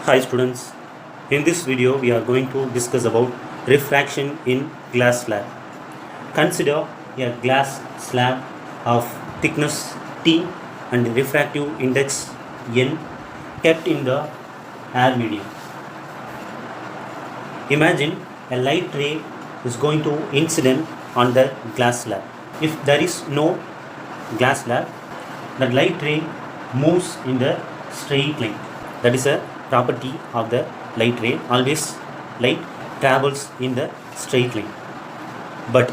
Hi students, in this video we are going to discuss about refraction in glass slab. Consider a glass slab of thickness T and refractive index N kept in the air medium. Imagine a light ray is going to incident on the glass slab. If there is no glass slab, the light ray moves in the straight line. That is a property of the light ray. Always light travels in the straight line. But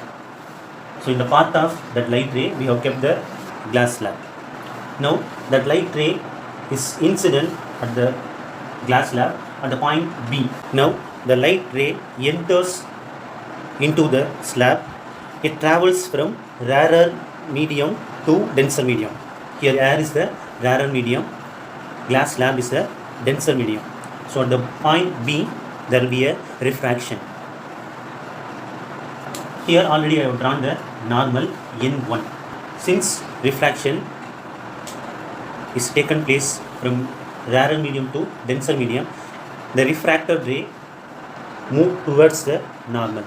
so in the path of that light ray we have kept the glass slab. Now that light ray is incident at the glass slab at the point B. Now the light ray enters into the slab. It travels from rarer medium to denser medium. Here air is the rarer medium, glass slab is the denser medium. So at the point B there will be a refraction. Here already I have drawn the normal N1. Since refraction is taken place from rarer medium to denser medium, the refracted ray move towards the normal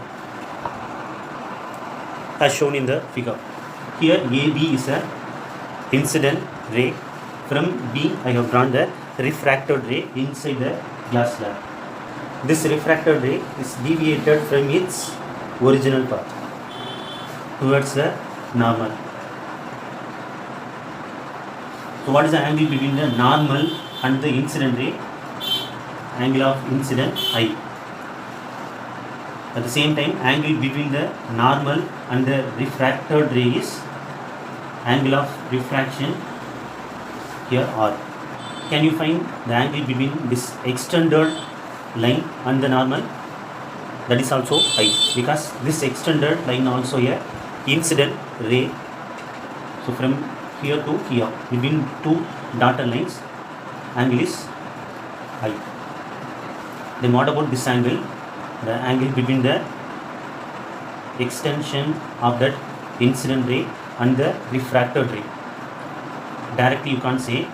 as shown in the figure. Here AB is a incident ray. From B I have drawn the refracted ray inside the glass slab. This refracted ray is deviated from its original path towards the normal. So what is the angle between the normal and the incident ray? Angle of incident I. At the same time, angle between the normal and the refracted ray is angle of refraction, here R. Can you find the angle between this extended line and the normal? That is also I, because this extended line also a incident ray. So from here to here, between two dotted lines, angle is I. Then what about this angle? The angle between the extension of that incident ray and the refracted ray. Directly you can't say.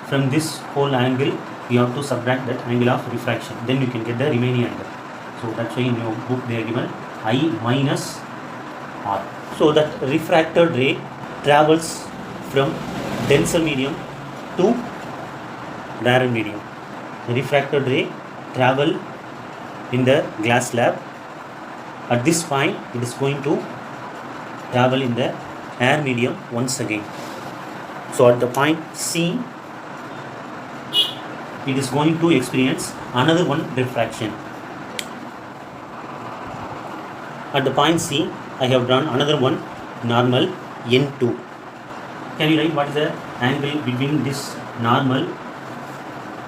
From this whole angle you have to subtract that angle of refraction, then you can get the remaining angle. So that's why in your book they are given I minus R. So that refracted ray travels from denser medium to rarer medium. The refracted ray travel in the glass slab. At this point it is going to travel in the air medium once again. So at the point C it is going to experience another one refraction. At the point C I have drawn another one normal N2. Can you write what is the angle between this normal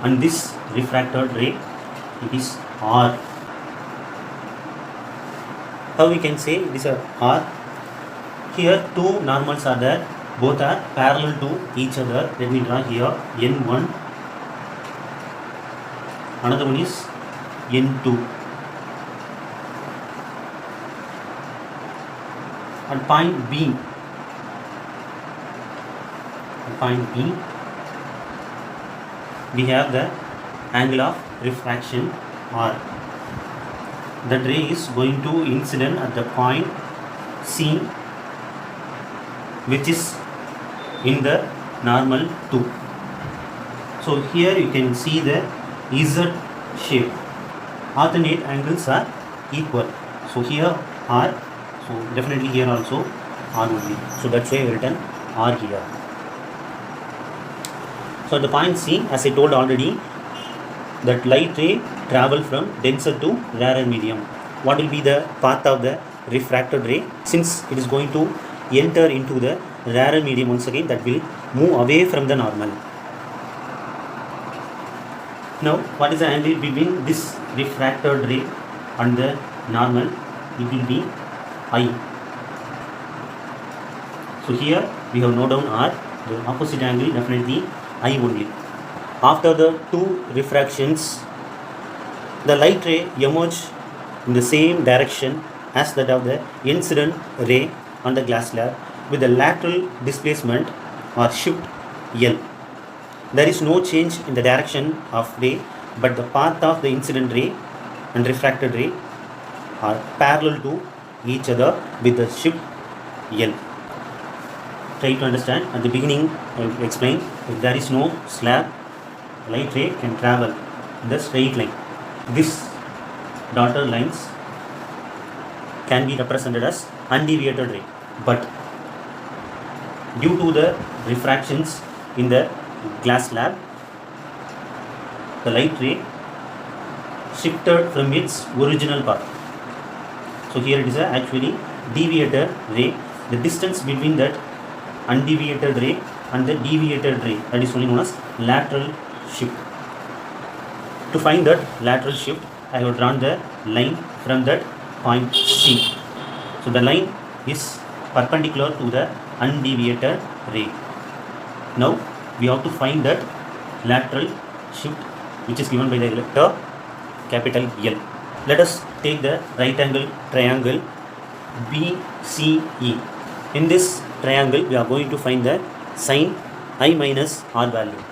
and this refracted ray? It is R. How we can say it is a R? Here two normals are there, both are parallel to each other. Let me draw here N1, another one is N2. At point B, we have the angle of refraction R. That ray is going to incident at the point C, which is in the normal 2. So here you can see the Z shape. Alternate angles are equal. So here R, so definitely here also R only. So that's why I written R here. So at the point C, as I told already, that light ray travel from denser to rarer medium. What will be the path of the refracted ray? Since it is going to enter into the rarer medium once again, that will move away from the normal. Now what is the angle between this refracted ray and the normal? It will be I. So here we have noted down R. The opposite angle definitely I only. After the two refractions, the light ray emerges in the same direction as that of the incident ray on the glass slab with the lateral displacement or shift L. there is no change in the direction of ray, but the path of the incident ray and refracted ray are parallel to each other with the shift L. Try to understand. At the beginning, I will explain. If there is no slab, light ray can travel in the straight line. These dotted lines can be represented as undeviated ray, but due to the refractions in the glass slab, the light ray shifted from its original path. So here it is actually deviated ray. The distance between that undeviated ray and the deviated ray, that is only known as lateral shift. To find that lateral shift, I have drawn the line from that point C. So the line is perpendicular to the undeviated ray. Now we have to find that lateral shift, which is given by the letter capital L. Let us take the right angle triangle BCE. In this triangle, we are going to find the sine I minus R value.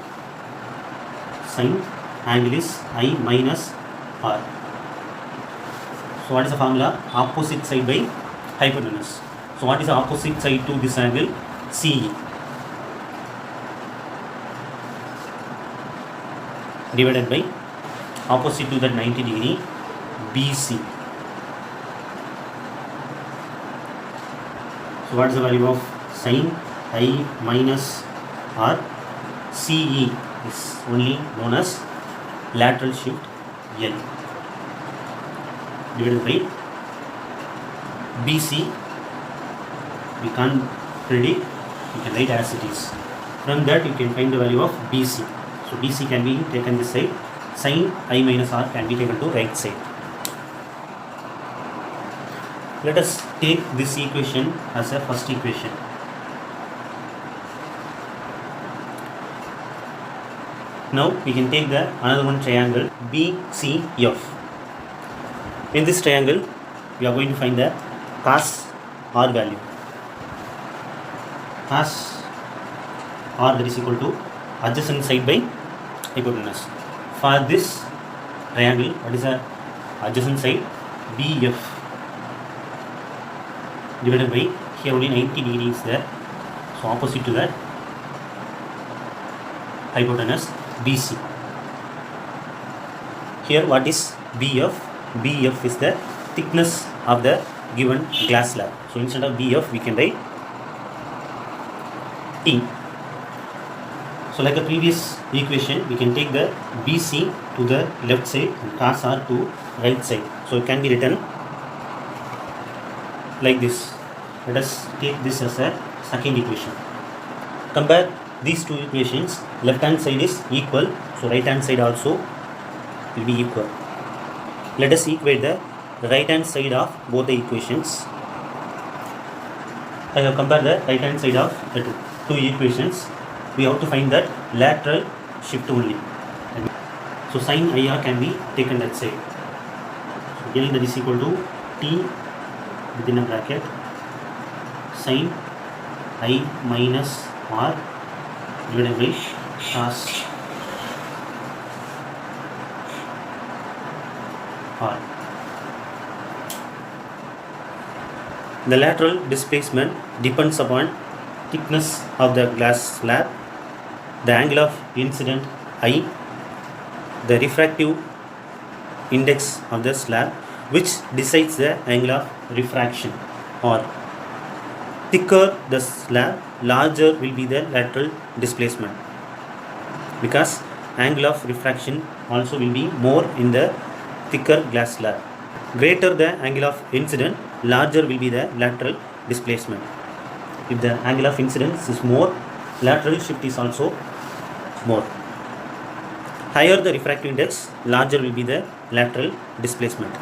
Sine angle is I minus R. So what is the formula? Opposite side by hypotenuse. So what is the opposite side to this angle? CE. Divided by opposite to that 90 degree BC. So what is the value of sine I minus R? CE is only known as lateral shift L divided by BC. We can't predict, you can write as it is. From that you can find the value of BC. So BC can be taken this side, sine I minus R can be taken to right side. Let us take this equation as a first equation. Now we can take the another one triangle BCF. In this triangle, we are going to find the cos R value. Cos R, that is equal to adjacent side by hypotenuse. For this triangle, what is the adjacent side? BF divided by, here only 90 degrees there, so opposite to that hypotenuse BC. Here what is BF? BF is the thickness of the given glass slab. So instead of BF we can write T. So like the previous equation, we can take the BC to the left side and cos R to right side. So it can be written like this. Let us take this as a second equation. Compare these two equations. Left hand side is equal, so right hand side also will be equal. Let us equate the right hand side of both the equations. I have compared the right hand side of the two equations. We have to find that lateral shift only. So sine IR can be taken that side. So L, that is equal to T within a bracket sine I minus R divided by cos R. The lateral displacement depends upon thickness of the glass slab, the angle of incident I, the refractive index of the slab, which decides the angle of refraction. Or thicker the slab, larger will be the lateral displacement, because angle of refraction also will be more in the thicker glass slab. Greater the angle of incident, larger will be the lateral displacement. If the angle of incidence is more, lateral shift is also more. Higher the refractive index, larger will be the lateral displacement.